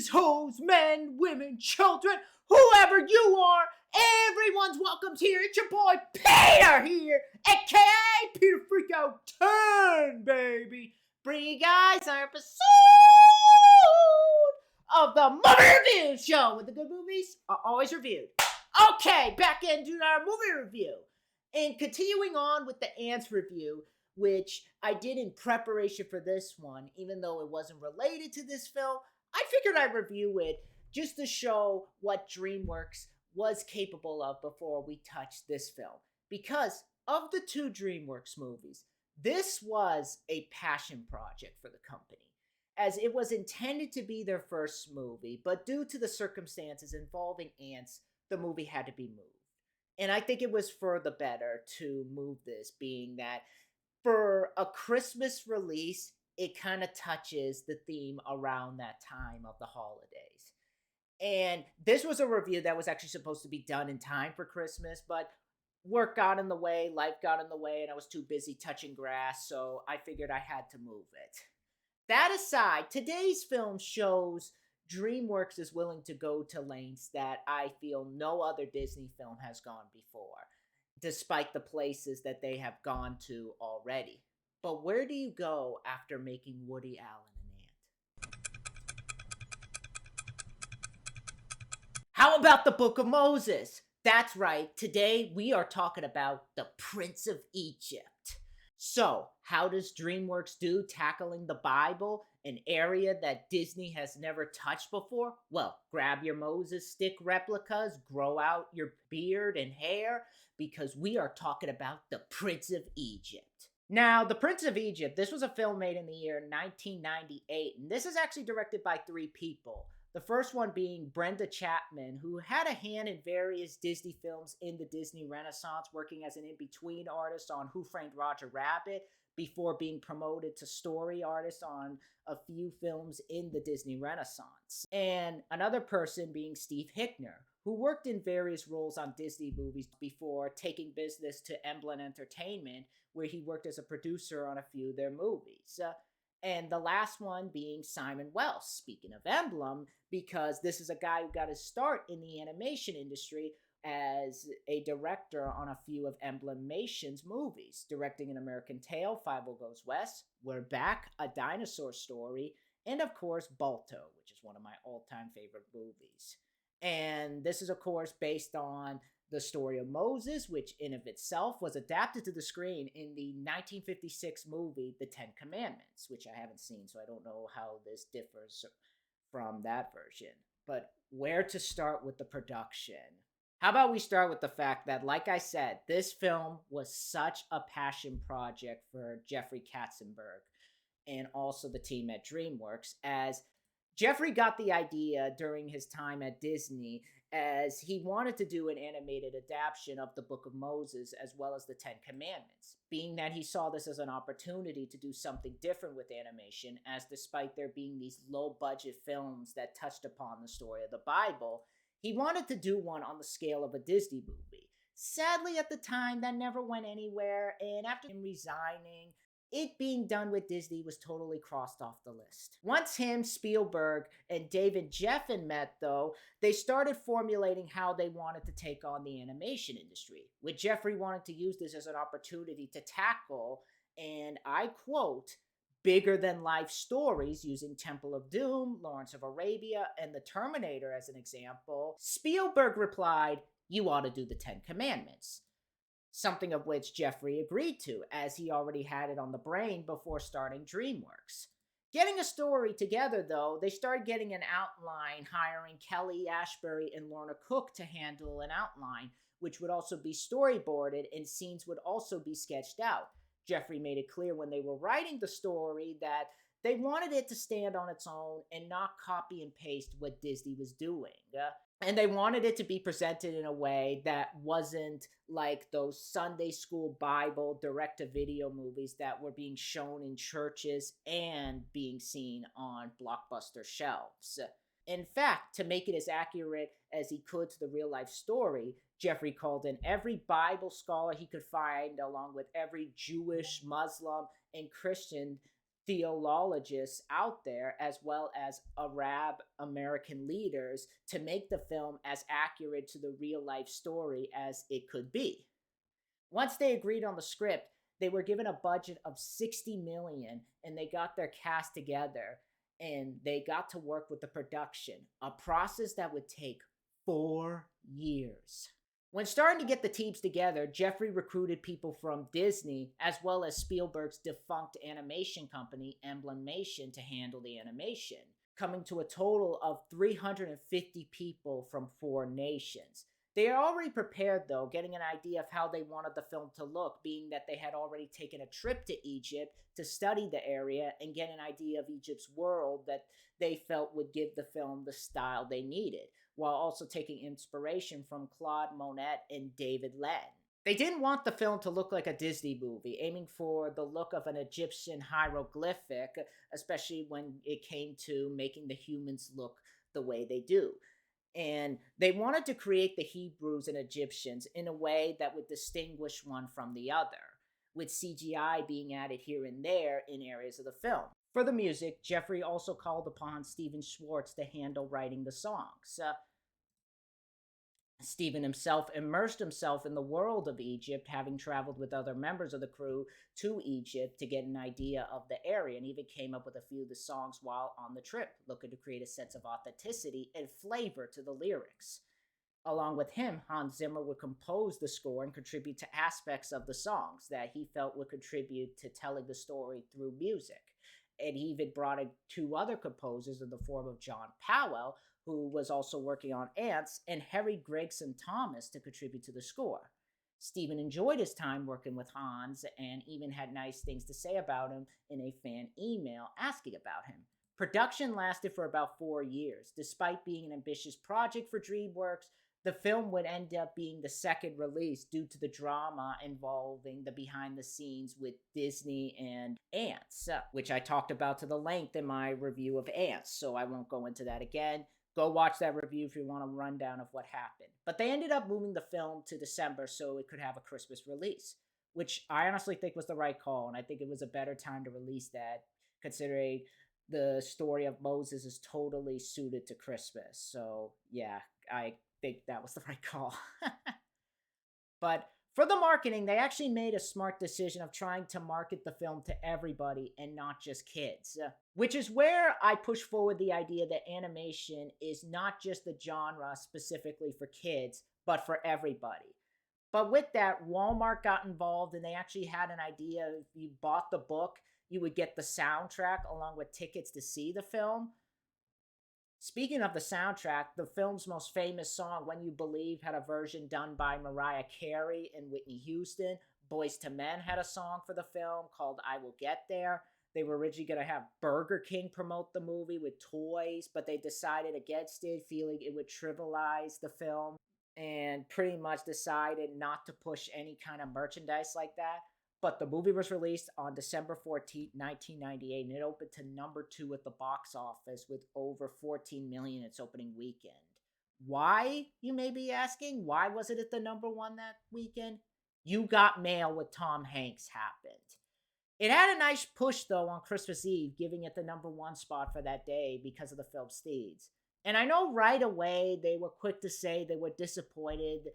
H's, hoes, men, women, children, whoever you are, everyone's welcomed here. It's your boy Peter here, aka Peter Freakout 10, baby. Bring you guys our episode of the Movie Review Show, with the good movies are always reviewed. Okay, back into our movie review. And continuing on with the Ants review, which I did in preparation for this one, even though it wasn't related to this film, I figured I'd review it just to show what DreamWorks was capable of before we touched this film. Because of the two DreamWorks movies, this was a passion project for the company, as it was intended to be their first movie, but due to the circumstances involving ants, the movie had to be moved. And I think it was for the better to move this, being that for a Christmas release, it kind of touches the theme around that time of the holidays. And this was a review that was actually supposed to be done in time for Christmas, but work got in the way, life got in the way, and I was too busy touching grass, so I figured I had to move it. That aside, today's film shows DreamWorks is willing to go to lengths that I feel no other Disney film has gone before, despite the places that they have gone to already. But where do you go after making Woody Allen an ant? How about the Book of Moses? That's right, today we are talking about the Prince of Egypt. So, how does DreamWorks do tackling the Bible, an area that Disney has never touched before? Well, grab your Moses stick replicas, grow out your beard and hair, because we are talking about the Prince of Egypt. Now, the Prince of Egypt, this was a film made in the year 1998, and this is actually directed by three people. The first one being Brenda Chapman, who had a hand in various Disney films in the Disney Renaissance, working as an in-between artist on Who Framed Roger Rabbit, before being promoted to story artist on a few films in the Disney Renaissance. And another person being Steve Hickner, who worked in various roles on Disney movies before taking business to Emblem Entertainment, where he worked as a producer on a few of their movies. And the last one being Simon Wells, speaking of Emblem, because this is a guy who got his start in the animation industry as a director on a few of Amblimation's movies, directing An American Tail, Five-O Goes West, We're Back, A Dinosaur Story, and of course Balto, which is one of my all-time favorite movies. And this is of course based on the story of Moses, which in of itself was adapted to the screen in the 1956 movie The Ten Commandments, which I haven't seen, so I don't know how this differs from that version. But where to start with the production? How about we start with the fact that, like I said, this film was such a passion project for Jeffrey Katzenberg and also the team at DreamWorks, as Jeffrey got the idea during his time at Disney, as he wanted to do an animated adaptation of the Book of Moses as well as the Ten Commandments, being that he saw this as an opportunity to do something different with animation, as despite there being these low-budget films that touched upon the story of the Bible, he wanted to do one on the scale of a Disney movie. Sadly, at the time, that never went anywhere, and after him resigning, it being done with Disney was totally crossed off the list. Once him, Spielberg, and David Geffen met, though, they started formulating how they wanted to take on the animation industry, with Jeffrey wanting to use this as an opportunity to tackle, and I quote, bigger-than-life stories using Temple of Doom, Lawrence of Arabia, and The Terminator as an example. Spielberg replied, "You ought to do the Ten Commandments." Something of which Jeffrey agreed to, as he already had it on the brain before starting DreamWorks. Getting a story together, though, they started getting an outline, hiring Kelly Asbury and Lorna Cook to handle an outline, which would also be storyboarded, and scenes would also be sketched out. Jeffrey made it clear when they were writing the story that they wanted it to stand on its own and not copy and paste what Disney was doing. And they wanted it to be presented in a way that wasn't like those Sunday school Bible direct-to-video movies that were being shown in churches and being seen on blockbuster shelves. In fact, to make it as accurate as he could to the real-life story, Jeffrey called in every Bible scholar he could find, along with every Jewish, Muslim, and Christian theologians out there, as well as Arab American leaders, to make the film as accurate to the real life story as it could be. Once they agreed on the script, they were given a budget of 60 million and they got their cast together and they got to work with the production, a process that would take 4 years. When starting to get the teams together, Jeffrey recruited people from Disney as well as Spielberg's defunct animation company, Amblimation, to handle the animation, coming to a total of 350 people from 4 nations. They are already prepared, though, getting an idea of how they wanted the film to look, being that they had already taken a trip to Egypt to study the area and get an idea of Egypt's world that they felt would give the film the style they needed, while also taking inspiration from Claude Monet and David Lean. They didn't want the film to look like a Disney movie, aiming for the look of an Egyptian hieroglyphic, especially when it came to making the humans look the way they do. And they wanted to create the Hebrews and Egyptians in a way that would distinguish one from the other, with CGI being added here and there in areas of the film. For the music, Jeffrey also called upon Stephen Schwartz to handle writing the songs. Stephen himself immersed himself in the world of Egypt, having traveled with other members of the crew to Egypt to get an idea of the area, and even came up with a few of the songs while on the trip, looking to create a sense of authenticity and flavor to the lyrics. Along with him, Hans Zimmer would compose the score and contribute to aspects of the songs that he felt would contribute to telling the story through music. And he even brought in 2 other composers in the form of John Powell, who was also working on Ants, and Harry Gregson Thomas to contribute to the score. Stephen enjoyed his time working with Hans and even had nice things to say about him in a fan email asking about him. Production lasted for about 4 years. Despite being an ambitious project for DreamWorks, the film would end up being the second release due to the drama involving the behind the scenes with Disney and Ants, which I talked about to the length in my review of Ants, so I won't go into that again. Go watch that review if you want a rundown of what happened. But they ended up moving the film to December so it could have a Christmas release, which I honestly think was the right call, and I think it was a better time to release that, considering the story of Moses is totally suited to Christmas. So, yeah, I think that was the right call. But for the marketing, they actually made a smart decision of trying to market the film to everybody and not just kids, which is where I push forward the idea that animation is not just the genre specifically for kids, but for everybody. But with that, Walmart got involved and they actually had an idea. If you bought the book, you would get the soundtrack along with tickets to see the film. Speaking of the soundtrack, the film's most famous song, When You Believe, had a version done by Mariah Carey and Whitney Houston. Boyz II Men had a song for the film called I Will Get There. They were originally going to have Burger King promote the movie with toys, but they decided against it, feeling it would trivialize the film, and pretty much decided not to push any kind of merchandise like that. But the movie was released on December 14th, 1998, and it opened to number 2 at the box office with over 14 million its opening weekend. Why, you may be asking? Why was it at the number 1 that weekend? You Got Mail with Tom Hanks happened. It had a nice push, though, on Christmas Eve, giving it the number 1 spot for that day because of the film's themes. And I know right away they were quick to say they were disappointed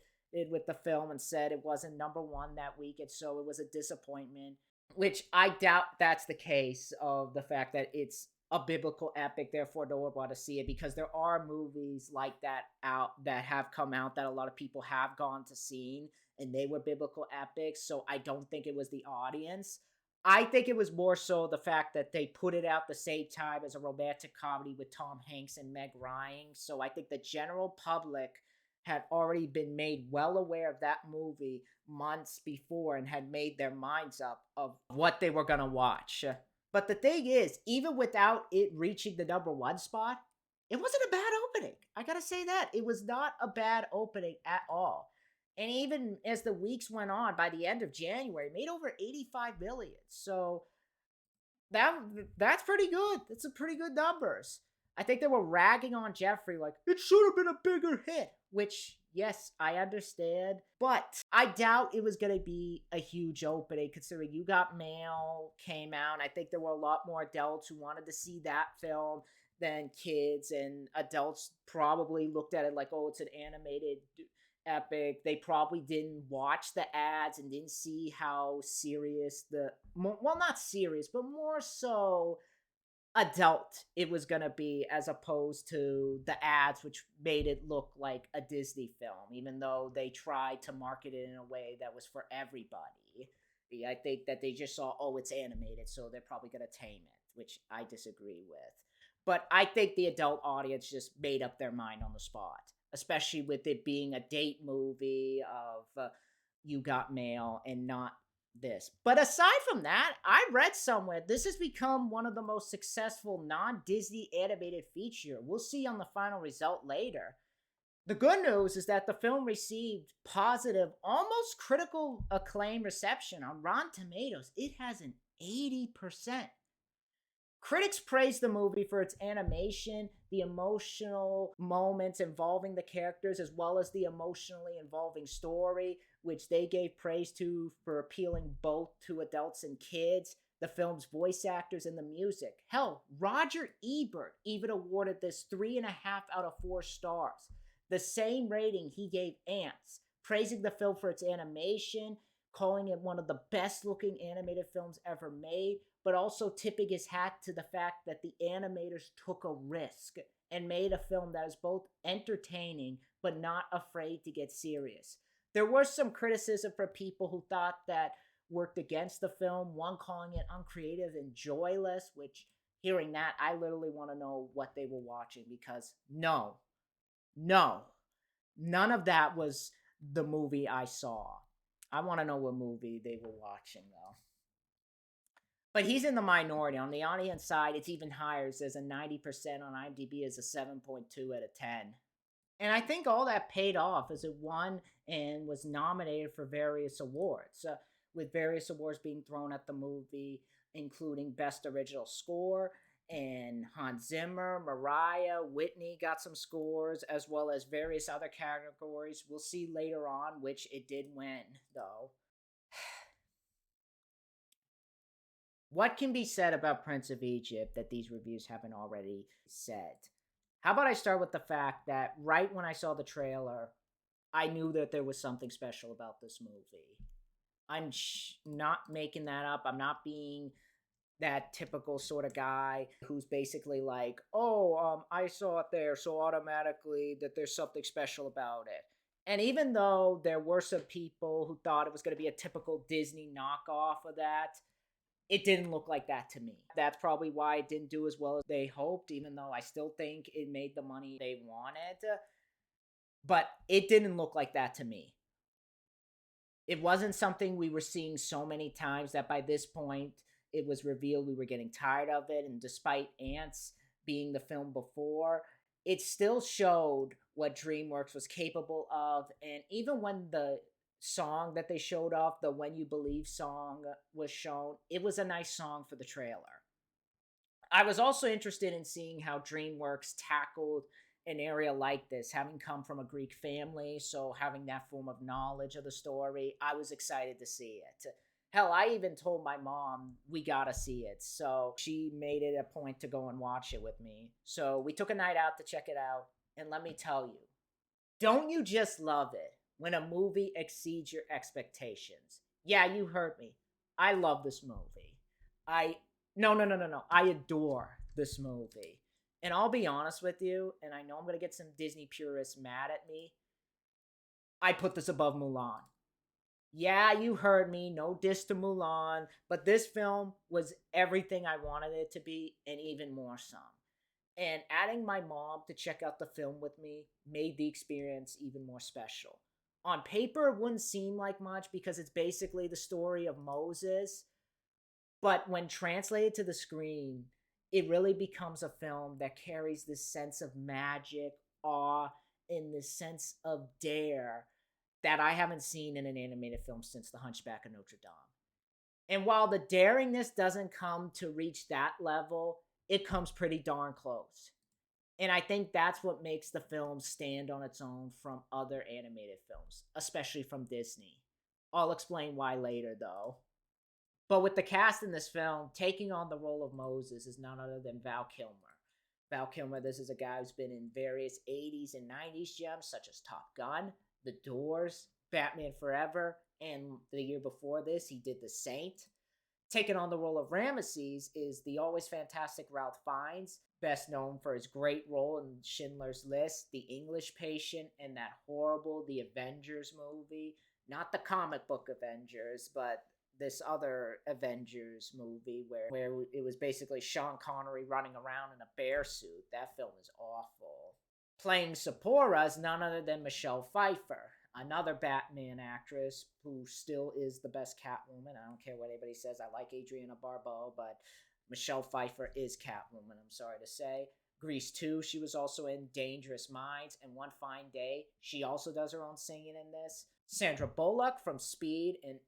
with the film and said it wasn't number 1 that week, and so it was a disappointment, which I doubt that's the case of the fact that it's a biblical epic, therefore no one would want to see it, because there are movies like that out that have come out that a lot of people have gone to see, and they were biblical epics, so I don't think it was the audience. I think it was more so the fact that they put it out the same time as a romantic comedy with Tom Hanks and Meg Ryan, so I think the general public had already been made well aware of that movie months before and had made their minds up of what they were going to watch. But the thing is, even without it reaching the number 1 spot, it wasn't a bad opening. I gotta say that. It was not a bad opening at all. And even as the weeks went on, by the end of January, it made over 85 million. So that's pretty good. That's some pretty good numbers. I think they were ragging on Jeffrey like, it should have been a bigger hit, which Yes, I understand, but I doubt it was going to be a huge opening considering You Got Mail came out. I think there were a lot more adults who wanted to see that film than kids, and adults probably looked at it like, oh, it's an animated epic. They probably didn't watch the ads and didn't see how serious well, not serious, but more so adult it was going to be, as opposed to the ads, which made it look like a Disney film, even though they tried to market it in a way that was for everybody. I think that they just saw, oh, it's animated, so they're probably going to tame it, which I disagree with. But I think the adult audience just made up their mind on the spot, especially with it being a date movie of You Got Mail and not this. But aside from that, I read somewhere this has become one of the most successful non-Disney animated feature. We'll see on the final result later. The good news is that the film received positive, almost critical acclaim reception on Rotten Tomatoes. It has an 80%. Critics praised the movie for its animation, the emotional moments involving the characters, as well as the emotionally involving story, which they gave praise to for appealing both to adults and kids, the film's voice actors, and the music. Hell, Roger Ebert even awarded this 3.5 out of 4 stars, the same rating he gave Ants, praising the film for its animation, calling it one of the best looking animated films ever made, but also tipping his hat to the fact that the animators took a risk and made a film that is both entertaining but not afraid to get serious. There was some criticism for people who thought that worked against the film, one calling it uncreative and joyless, which, hearing that, I literally want to know what they were watching, because no, none of that was the movie I saw. I want to know what movie they were watching, though. But he's in the minority. On the audience side, it's even higher. It says a 90% on IMDb is a 7.2 out of 10. And I think all that paid off as it won and was nominated for various awards, with various awards being thrown at the movie, including Best Original Score. And Hans Zimmer, Mariah, Whitney got some scores, as well as various other categories. We'll see later on which it did win, though. What can be said about Prince of Egypt that these reviews haven't already said? How about I start with the fact that right when I saw the trailer, I knew that there was something special about this movie. I'm not making that up. I'm not being that typical sort of guy who's basically like, oh, I saw it there, so automatically that there's something special about it. And even though there were some people who thought it was going to be a typical Disney knockoff of that, it didn't look like that to me. That's probably why it didn't do as well as they hoped, even though I still think it made the money they wanted. But it didn't look like that to me. It wasn't something we were seeing so many times that by this point it was revealed we were getting tired of it. And despite Ants being the film before, it still showed what DreamWorks was capable of. And even when the song that they showed off, the When You Believe song, was shown, it was a nice song for the trailer. I was also interested in seeing how DreamWorks tackled an area like this, having come from a Greek family, so having that form of knowledge of the story, I was excited to see it. Hell, I even told my mom we gotta see it, so she made it a point to go and watch it with me. So we took a night out to check it out, and let me tell you, don't you just love it when a movie exceeds your expectations? Yeah, you heard me. I love this movie. I no. I adore this movie. And I'll be honest with you, and I know I'm going to get some Disney purists mad at me. I put this above Mulan. Yeah, you heard me. No diss to Mulan. But this film was everything I wanted it to be, and even more some. And adding my mom to check out the film with me made the experience even more special. On paper, it wouldn't seem like much because it's basically the story of Moses. But when translated to the screen, it really becomes a film that carries this sense of magic, awe, and this sense of dare that I haven't seen in an animated film since The Hunchback of Notre Dame. And while the daringness doesn't come to reach that level, it comes pretty darn close. And I think that's what makes the film stand on its own from other animated films, especially from Disney. I'll explain why later, though. But with the cast in this film, taking on the role of Moses is none other than Val Kilmer. Val Kilmer, this is a guy who's been in various 80s and 90s gems such as Top Gun, The Doors, Batman Forever, and the year before this, he did The Saint. Taking on the role of Ramesses is the always fantastic Ralph Fiennes, best known for his great role in Schindler's List, The English Patient, and that horrible The Avengers movie. Not the comic book Avengers, but this other Avengers movie where it was basically Sean Connery running around in a bear suit. That film is awful. Playing Sephora is none other than Michelle Pfeiffer, another Batman actress who still is the best Catwoman. I don't care what anybody says. I like Adriana Barbeau, but Michelle Pfeiffer is Catwoman, I'm sorry to say. Grease 2, she was also in Dangerous Minds, and One Fine Day, she also does her own singing in this. Sandra Bullock from Speed and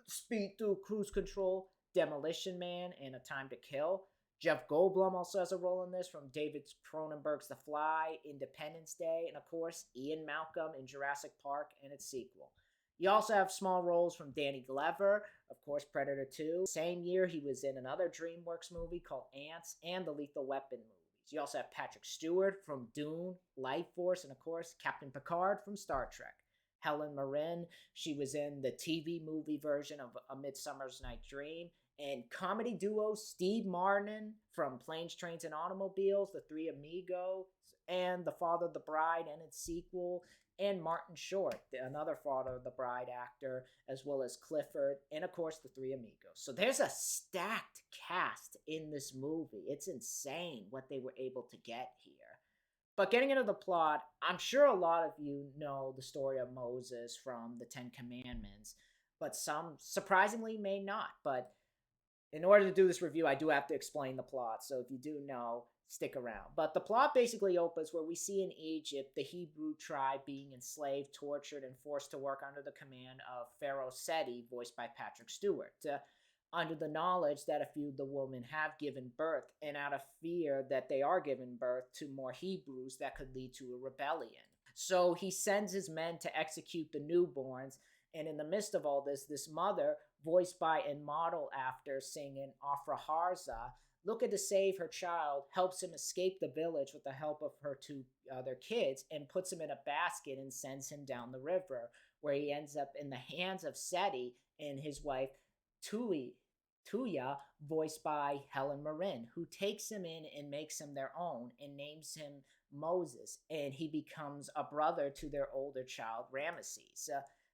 Speed Through Cruise Control, Demolition Man, and A Time to Kill. Jeff Goldblum also has a role in this from David Cronenberg's The Fly, Independence Day, and of course, Ian Malcolm in Jurassic Park and its sequel. You also have small roles from Danny Glover, of course, Predator 2. Same year, he was in another DreamWorks movie called Ants and the Lethal Weapon movies. You also have Patrick Stewart from Dune, Life Force, and of course, Captain Picard from Star Trek. Helen Mirren, she was in the TV movie version of A Midsummer's Night's Dream, and comedy duo Steve Martin from Planes, Trains, and Automobiles, The Three Amigos, and The Father of the Bride and its sequel, and Martin Short, another Father of the Bride actor, as well as Clifford, and of course The Three Amigos. So there's a stacked cast in this movie. It's insane what they were able to get here. But getting into the plot, I'm sure a lot of you know the story of Moses from the Ten Commandments, but some surprisingly may not. But in order to do this review, I do have to explain the plot. So if you do know, stick around. But the plot basically opens where we see in Egypt the Hebrew tribe being enslaved, tortured, and forced to work under the command of Pharaoh Seti, voiced by Patrick Stewart. Under the knowledge that a few of the women have given birth, and out of fear that they are giving birth to more Hebrews that could lead to a rebellion. So he sends his men to execute the newborns, and in the midst of all this, this mother, voiced by and modeled after singing Afra Harza, looking to save her child, helps him escape the village with the help of her two other kids, and puts him in a basket and sends him down the river, where he ends up in the hands of Seti and his wife Tuya, voiced by Helen Mirren, who takes him in and makes him their own and names him Moses, and he becomes a brother to their older child, Ramesses.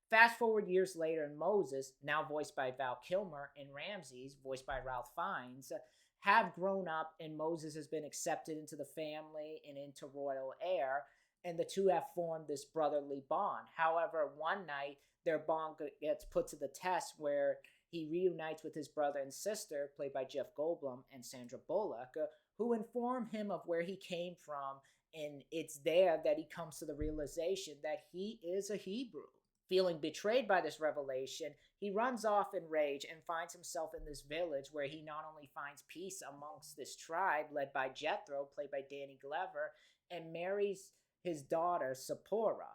Fast forward years later, and Moses, now voiced by Val Kilmer, and Ramses, voiced by Ralph Fiennes, have grown up, and Moses has been accepted into the family and into royal heir, and the two have formed this brotherly bond. However, one night, their bond gets put to the test where he reunites with his brother and sister, played by Jeff Goldblum and Sandra Bullock, who inform him of where he came from, and it's there that he comes to the realization that he is a Hebrew. Feeling betrayed by this revelation, he runs off in rage and finds himself in this village where he not only finds peace amongst this tribe led by Jethro, played by Danny Glover, and marries his daughter, Zipporah.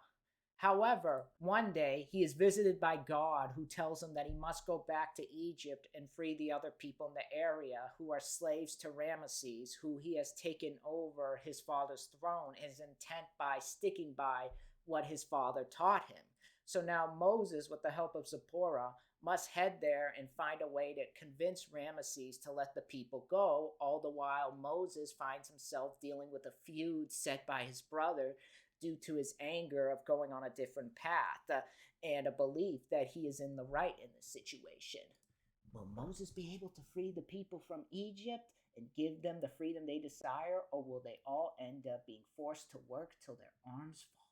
However, one day he is visited by God, who tells him that he must go back to Egypt and free the other people in the area who are slaves to Ramesses, who he has taken over his father's throne, and is intent by sticking by what his father taught him. So now Moses, with the help of Zipporah, must head there and find a way to convince Ramesses to let the people go, all the while Moses finds himself dealing with a feud set by his brother due to his anger of going on a different path and a belief that he is in the right in this situation. Will Moses be able to free the people from Egypt and give them the freedom they desire, or will they all end up being forced to work till their arms fall?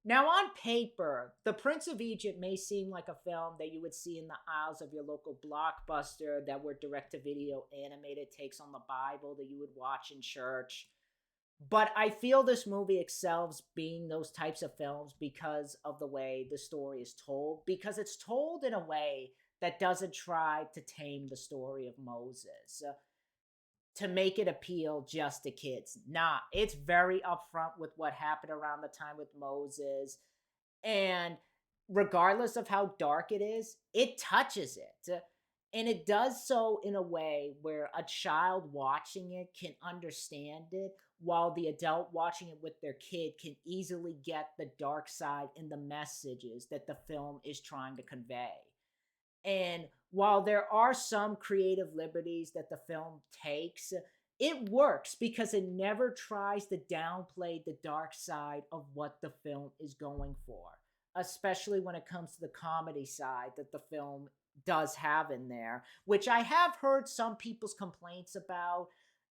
Now, on paper, The Prince of Egypt may seem like a film that you would see in the aisles of your local Blockbuster that were direct-to-video animated takes on the Bible that you would watch in church. But I feel this movie excels being those types of films because of the way the story is told, because it's told in a way that doesn't try to tame the story of Moses. to make it appeal just to kids. Nah, it's very upfront with what happened around the time with Moses. And regardless of how dark it is, it touches it. And it does so in a way where a child watching it can understand it, while the adult watching it with their kid can easily get the dark side and the messages that the film is trying to convey. And while there are some creative liberties that the film takes, it works because it never tries to downplay the dark side of what the film is going for, especially when it comes to the comedy side that the film does have in there, which I have heard some people's complaints about,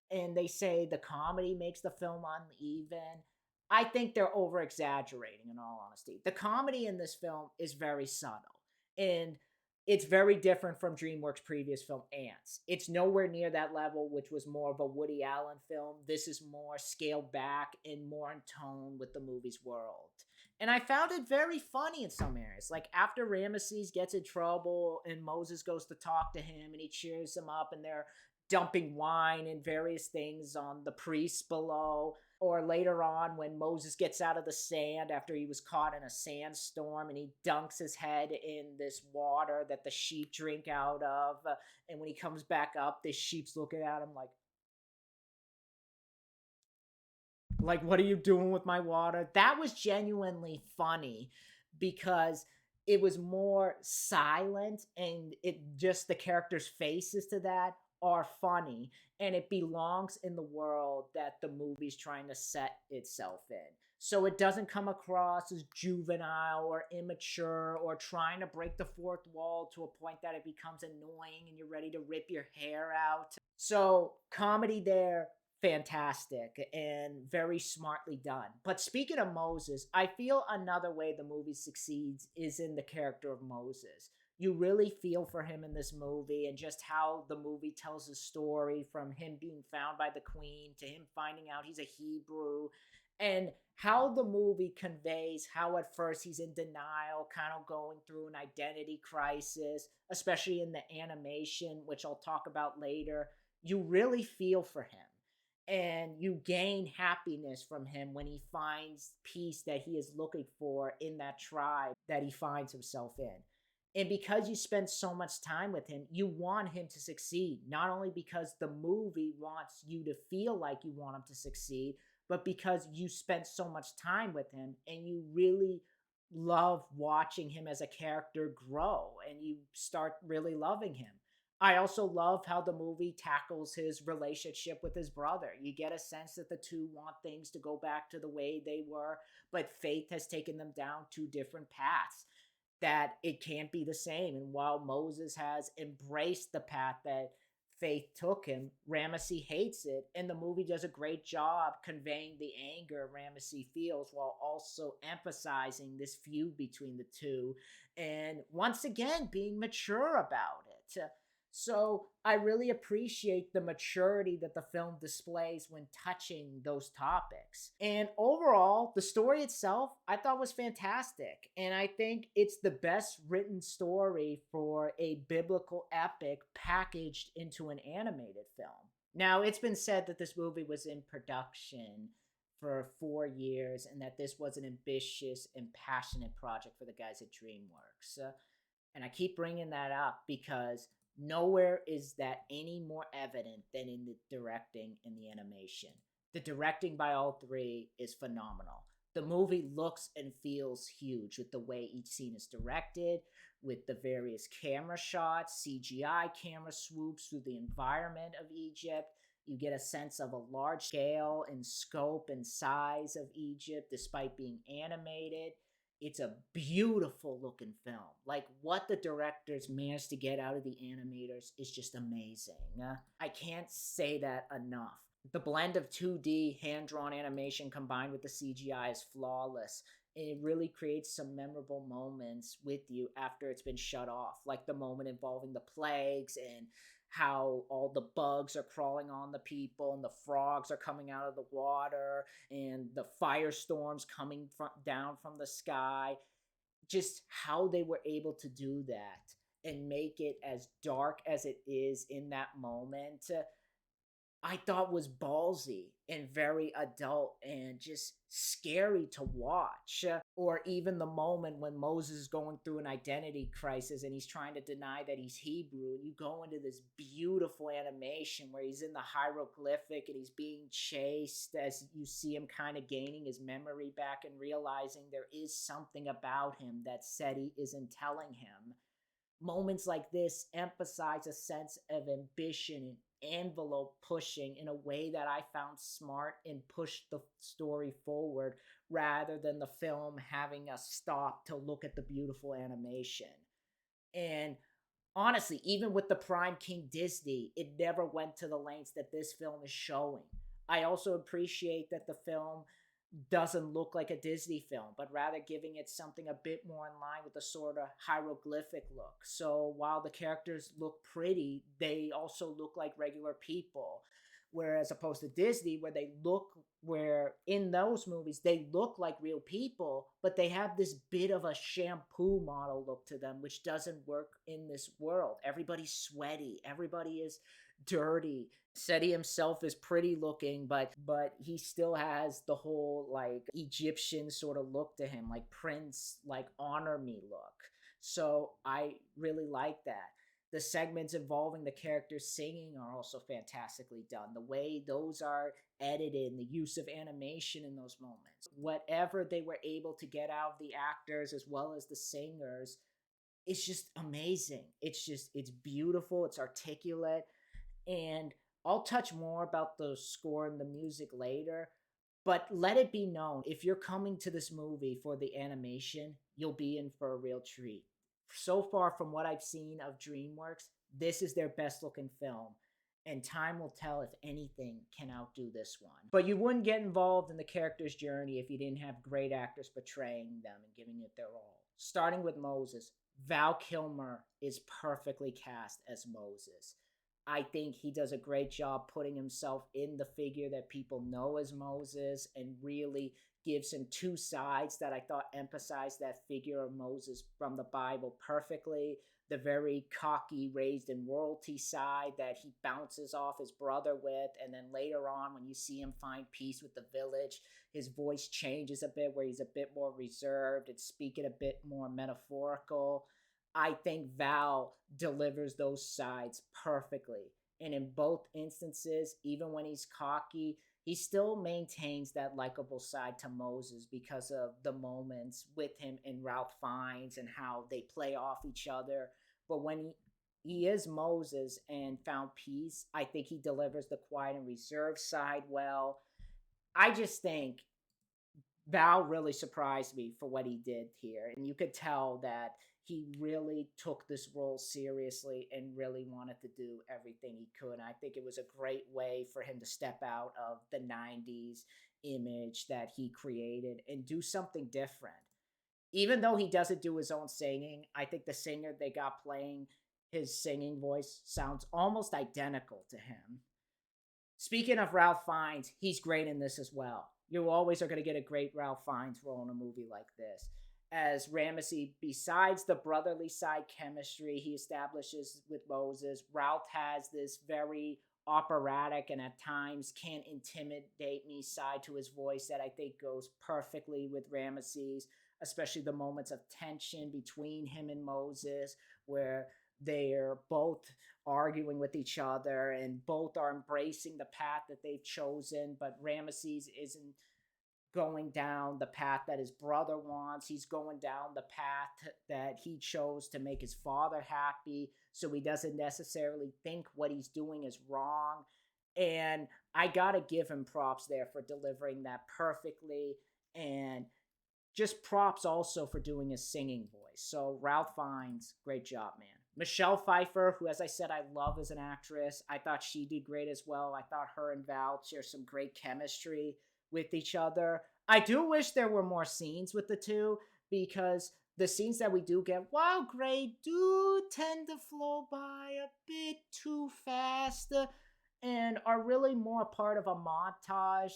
and they say the comedy makes the film uneven. I think they're over exaggerating, in all honesty. The comedy in this film is very subtle. And it's very different from DreamWorks' previous film, Ants. It's nowhere near that level, which was more of a Woody Allen film. This is more scaled back and more in tone with the movie's world. And I found it very funny in some areas. Like after Ramesses gets in trouble and Moses goes to talk to him and he cheers him up and they're dumping wine and various things on the priests below. Or later on, when Moses gets out of the sand after he was caught in a sandstorm and he dunks his head in this water that the sheep drink out of. And when he comes back up, the sheep's looking at him like, what are you doing with my water? That was genuinely funny because it was more silent and it just the characters' faces to that are funny, and it belongs in the world that the movie's trying to set itself in. So it doesn't come across as juvenile or immature or trying to break the fourth wall to a point that it becomes annoying and you're ready to rip your hair out. So comedy there, fantastic and very smartly done. But speaking of Moses, I feel another way the movie succeeds is in the character of Moses. You really feel for him in this movie and just how the movie tells his story, from him being found by the queen to him finding out he's a Hebrew, and how the movie conveys how at first he's in denial, kind of going through an identity crisis, especially in the animation, which I'll talk about later. You really feel for him and you gain happiness from him when he finds peace that he is looking for in that tribe that he finds himself in. And because you spend so much time with him, you want him to succeed, not only because the movie wants you to feel like you want him to succeed, but because you spent so much time with him and you really love watching him as a character grow and you start really loving him. I also love how the movie tackles his relationship with his brother. You get a sense that the two want things to go back to the way they were, but fate has taken them down two different paths, that it can't be the same. And while Moses has embraced the path that Faith took him, Ramesses hates it. And the movie does a great job conveying the anger Ramesses feels while also emphasizing this feud between the two. And once again, being mature about it. So I really appreciate the maturity that the film displays when touching those topics. And overall, the story itself I thought was fantastic. And I think it's the best written story for a biblical epic packaged into an animated film. Now, it's been said that this movie was in production for 4 years and that this was an ambitious and passionate project for the guys at DreamWorks. And I keep bringing that up because nowhere is that any more evident than in the directing and the animation. The directing by all three is phenomenal. The movie looks and feels huge with the way each scene is directed, with the various camera shots, CGI camera swoops through the environment of Egypt. You get a sense of a large scale and scope and size of Egypt despite being animated. It's a beautiful looking film. Like what the directors managed to get out of the animators is just amazing. I can't say that enough. The blend of 2D hand-drawn animation combined with the CGI is flawless. And it really creates some memorable moments with you after it's been shut off. Like the moment involving the plagues and how all the bugs are crawling on the people and the frogs are coming out of the water and the firestorms coming down from the sky. Just how they were able to do that and make it as dark as it is in that moment. I thought was ballsy and very adult and just scary to watch. Or even the moment when Moses is going through an identity crisis and he's trying to deny that he's Hebrew. And you go into this beautiful animation where he's in the hieroglyphic and he's being chased as you see him kind of gaining his memory back and realizing there is something about him that SETI isn't telling him. Moments like this emphasize a sense of ambition and envelope pushing in a way that I found smart and pushed the story forward rather than the film having us stop to look at the beautiful animation. And honestly, even with the Prime King Disney, it never went to the lengths that this film is showing. I also appreciate that the film doesn't look like a Disney film, but rather giving it something a bit more in line with the sort of hieroglyphic look. So while the characters look pretty, they also look like regular people. Whereas opposed to Disney, where in those movies they look like real people, but they have this bit of a shampoo model look to them, which doesn't work in this world. Everybody's sweaty, everybody is dirty. SETI himself is pretty looking, but he still has the whole like Egyptian sort of look to him, like Prince, like honor me look. So I really like that. The segments involving the characters singing are also fantastically done. The way those are edited, the use of animation in those moments, whatever they were able to get out of the actors as well as the singers, it's just amazing. It's beautiful, it's articulate, and I'll touch more about the score and the music later. But let it be known, if you're coming to this movie for the animation, you'll be in for a real treat. So far, from what I've seen of DreamWorks, this is their best looking film. And time will tell if anything can outdo this one. But you wouldn't get involved in the character's journey if you didn't have great actors portraying them and giving it their all. Starting with Moses, Val Kilmer is perfectly cast as Moses. I think he does a great job putting himself in the figure that people know as Moses and really gives him two sides that I thought emphasized that figure of Moses from the Bible perfectly. The very cocky, raised in royalty side that he bounces off his brother with. And then later on, when you see him find peace with the village, his voice changes a bit where he's a bit more reserved and speaking a bit more metaphorical. I think Val delivers those sides perfectly. And in both instances, even when he's cocky, he still maintains that likable side to Moses because of the moments with him and Ralph Fiennes and how they play off each other. But when he is Moses and found peace, I think he delivers the quiet and reserved side well. I just think Val really surprised me for what he did here. And you could tell that he really took this role seriously and really wanted to do everything he could. I think it was a great way for him to step out of the 90s image that he created and do something different. Even though he doesn't do his own singing, I think the singer they got playing his singing voice sounds almost identical to him. Speaking of Ralph Fiennes, he's great in this as well. You always are going to get a great Ralph Fiennes role in a movie like this. As Ramesses, besides the brotherly side chemistry he establishes with Moses, Ralph has this very operatic and at times can intimidate me side to his voice that I think goes perfectly with Ramesses, especially the moments of tension between him and Moses, where they're both arguing with each other and both are embracing the path that they've chosen, but Ramesses isn't going down the path that his brother wants. He's going down the path that he chose to make his father happy, so he doesn't necessarily think what he's doing is wrong. And I gotta give him props there for delivering that perfectly, and just props also for doing his singing voice. So Ralph Fiennes, great job, man. Michelle Pfeiffer, who, as I said, I love as an actress. I thought she did great as well. I thought her and Val share some great chemistry with each other. I do wish there were more scenes with the two because the scenes that we do get, while great, do tend to flow by a bit too fast and are really more part of a montage.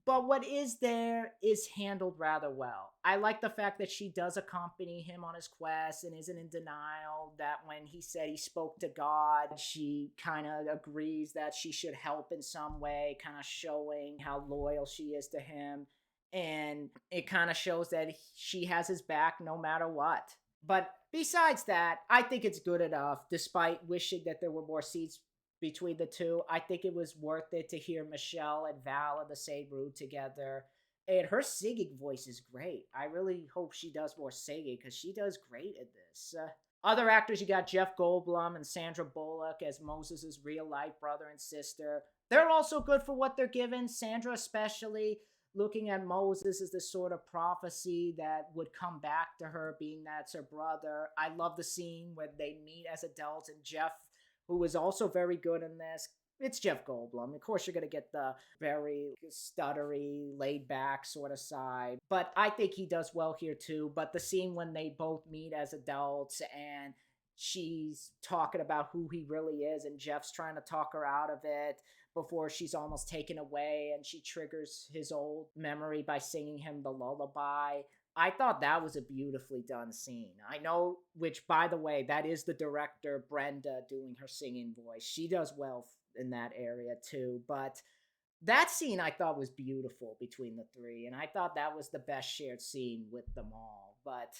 but what is there is handled rather well. I like the fact that she does accompany him on his quest and isn't in denial that when he said he spoke to God, she kind of agrees that she should help in some way, kind of showing how loyal she is to him. And it kind of shows that she has his back no matter what. But besides that, I think it's good enough, despite wishing that there were more scenes between the two. I think it was worth it to hear Michelle and Val in the same room together. And her singing voice is great. I really hope she does more singing because she does great in this. Other actors, you got Jeff Goldblum and Sandra Bullock as Moses' real life brother and sister. They're also good for what they're given. Sandra, especially, looking at Moses as this sort of prophecy that would come back to her, being that's her brother. I love the scene when they meet as adults, and Jeff, who is also very good in this. It's Jeff Goldblum. Of course, you're going to get the very stuttery, laid back sort of side. But I think he does well here too. But the scene when they both meet as adults and she's talking about who he really is and Jeff's trying to talk her out of it before she's almost taken away and she triggers his old memory by singing him the lullaby. I thought that was a beautifully done scene. I know, which, by the way, that is the director, Brenda, doing her singing voice. She does well in that area, too. But that scene I thought was beautiful between the three, and I thought that was the best shared scene with them all. But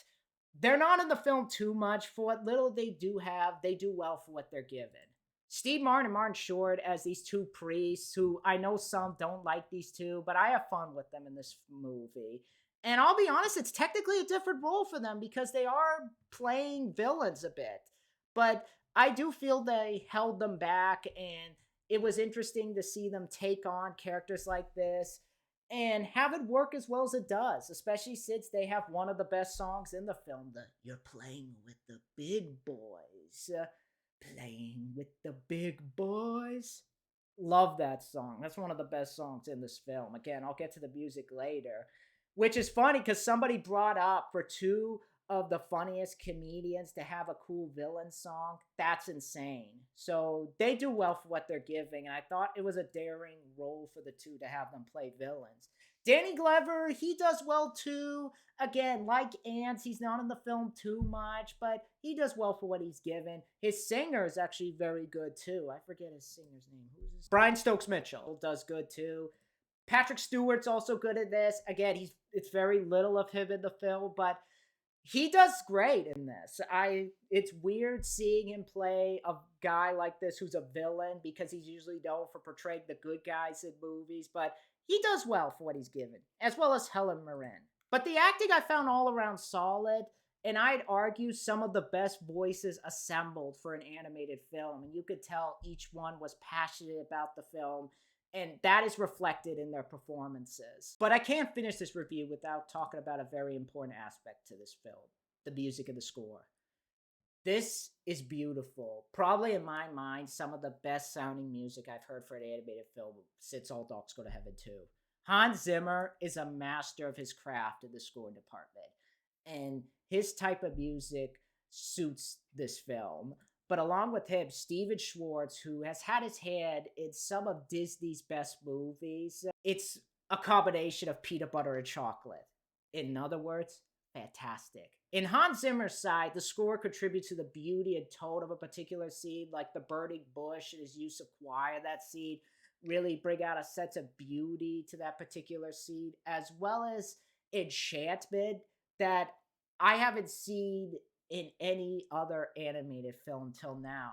they're not in the film too much. For what little they do have, they do well for what they're given. Steve Martin and Martin Short as these two priests, who I know some don't like these two, but I have fun with them in this movie. And I'll be honest, it's technically a different role for them because they are playing villains a bit. But I do feel they held them back, and it was interesting to see them take on characters like this and have it work as well as it does, especially since they have one of the best songs in the film, the You're Playing with the Big Boys. Playing with the Big Boys. Love that song. That's one of the best songs in this film. Again, I'll get to the music later. Which is funny because somebody brought up for two of the funniest comedians to have a cool villain song. That's insane. So they do well for what they're giving. And I thought it was a daring role for the two to have them play villains. Danny Glover, he does well too. Again, like Ants, he's not in the film too much, but he does well for what he's given. His singer is actually very good too. I forget his singer's name. Who's his? Brian Stokes Mitchell does good too. Patrick Stewart's also good at this. Again, it's very little of him in the film, but he does great in this. It's weird seeing him play a guy like this who's a villain because he's usually known for portraying the good guys in movies, but he does well for what he's given, as well as Helen Mirren. But the acting I found all around solid, and I'd argue some of the best voices assembled for an animated film, and you could tell each one was passionate about the film, and that is reflected in their performances. But I can't finish this review without talking about a very important aspect to this film, the music and the score. This is beautiful. Probably in my mind, some of the best sounding music I've heard for an animated film since All Dogs Go to Heaven 2. Hans Zimmer is a master of his craft in the scoring department, and his type of music suits this film. But along with him, Stephen Schwartz, who has had his hand in some of Disney's best movies. It's a combination of peanut butter and chocolate. In other words, fantastic. In Hans Zimmer's side, the score contributes to the beauty and tone of a particular scene, like the burning bush and his use of choir. That scene really bring out a sense of beauty to that particular scene, as well as enchantment that I haven't seen in any other animated film till now.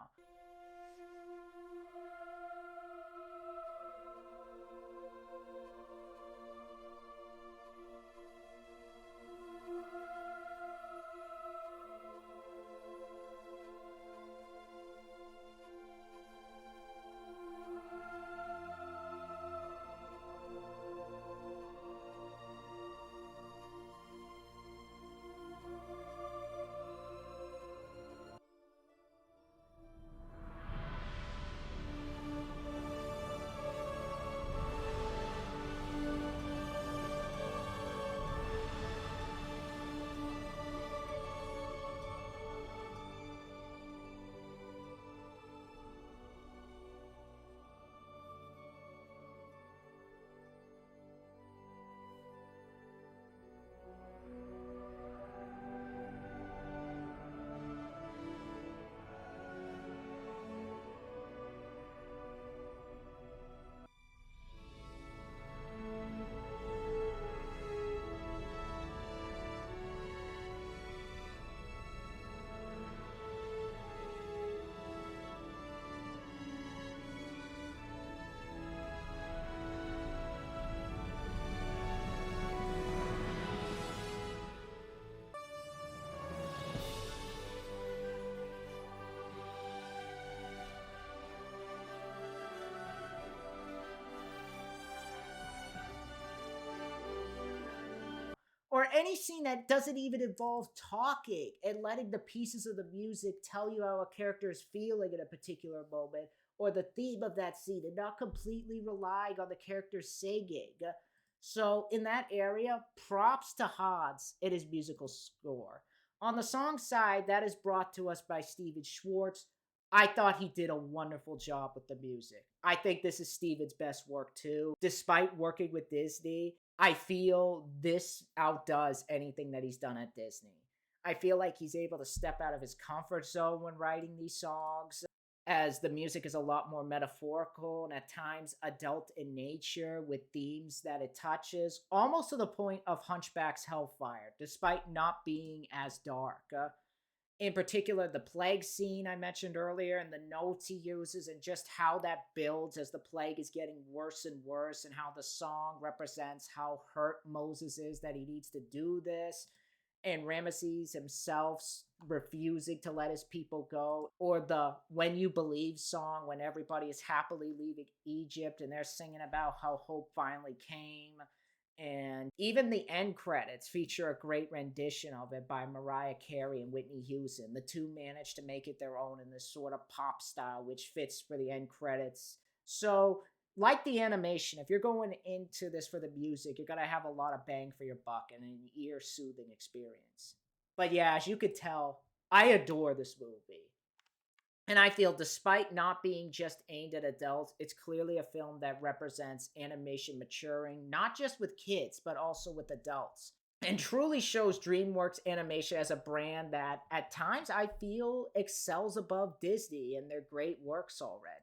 or any scene that doesn't even involve talking and letting the pieces of the music tell you how a character is feeling in a particular moment or the theme of that scene and not completely relying on the character singing. So, in that area, props to Hans and his musical score. On the song side, that is brought to us by Stephen Schwartz. I thought he did a wonderful job with the music. I think this is Stephen's best work too. Despite working with Disney, I feel this outdoes anything that he's done at Disney. I feel like he's able to step out of his comfort zone when writing these songs, as the music is a lot more metaphorical and at times adult in nature with themes that it touches, almost to the point of Hunchback's Hellfire, despite not being as dark. In particular, the plague scene I mentioned earlier and the notes he uses and just how that builds as the plague is getting worse and worse, and how the song represents how hurt Moses is that he needs to do this, and Ramesses himself refusing to let his people go, or the When You Believe song when everybody is happily leaving Egypt and they're singing about how hope finally came. And even the end credits feature a great rendition of it by Mariah Carey and Whitney Houston. The two managed to make it their own in this sort of pop style, which fits for the end credits. So, like the animation, if you're going into this for the music, you're going to have a lot of bang for your buck and an ear-soothing experience. But yeah, as you could tell, I adore this movie. And I feel, despite not being just aimed at adults, it's clearly a film that represents animation maturing, not just with kids, but also with adults. And truly shows DreamWorks Animation as a brand that, at times, I feel excels above Disney in their great works already.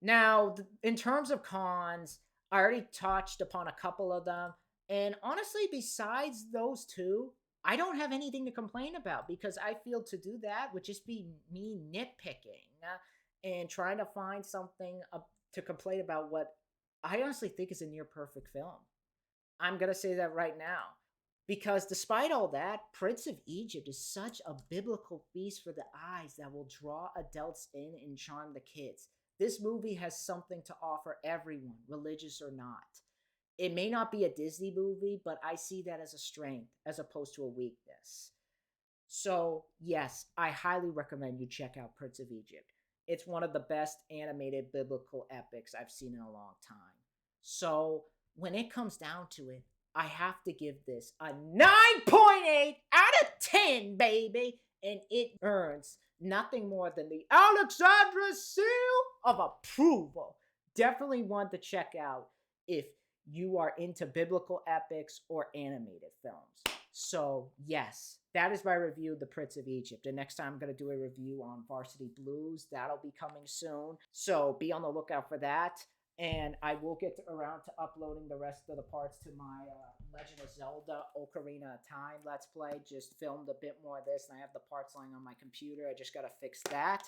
Now, in terms of cons, I already touched upon a couple of them. And honestly, besides those two, I don't have anything to complain about, because I feel to do that would just be me nitpicking and trying to find something to complain about what I honestly think is a near perfect film. I'm going to say that right now. Because despite all that, Prince of Egypt is such a biblical feast for the eyes that will draw adults in and charm the kids. This movie has something to offer everyone, religious or not. It may not be a Disney movie, but I see that as a strength as opposed to a weakness. So, yes, I highly recommend you check out Prince of Egypt. It's one of the best animated biblical epics I've seen in a long time. So, when it comes down to it, I have to give this a 9.8 out of 10, baby. And it earns nothing more than the Alexandra seal of approval. Definitely one to check out if you are into biblical epics or animated films. So, yes, that is my review of The Prince of Egypt. And next time I'm going to do a review on Varsity Blues. That'll be coming soon. So, be on the lookout for that. And I will get around to uploading the rest of the parts to my Legend of Zelda Ocarina of Time Let's Play. Just filmed a bit more of this, and I have the parts lying on my computer. I just got to fix that.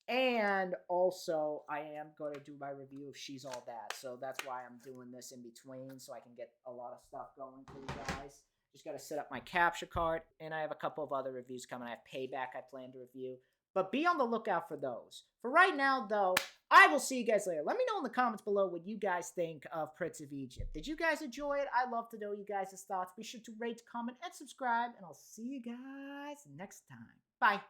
And also, I am going to do my review of She's All That. So that's why I'm doing this in between, so I can get a lot of stuff going for you guys. Just got to set up my capture card. And I have a couple of other reviews coming. I have Payback I plan to review. But be on the lookout for those. For right now, though, I will see you guys later. Let me know in the comments below what you guys think of Prince of Egypt. Did you guys enjoy it? I'd love to know you guys' thoughts. Be sure to rate, comment, and subscribe. And I'll see you guys next time. Bye.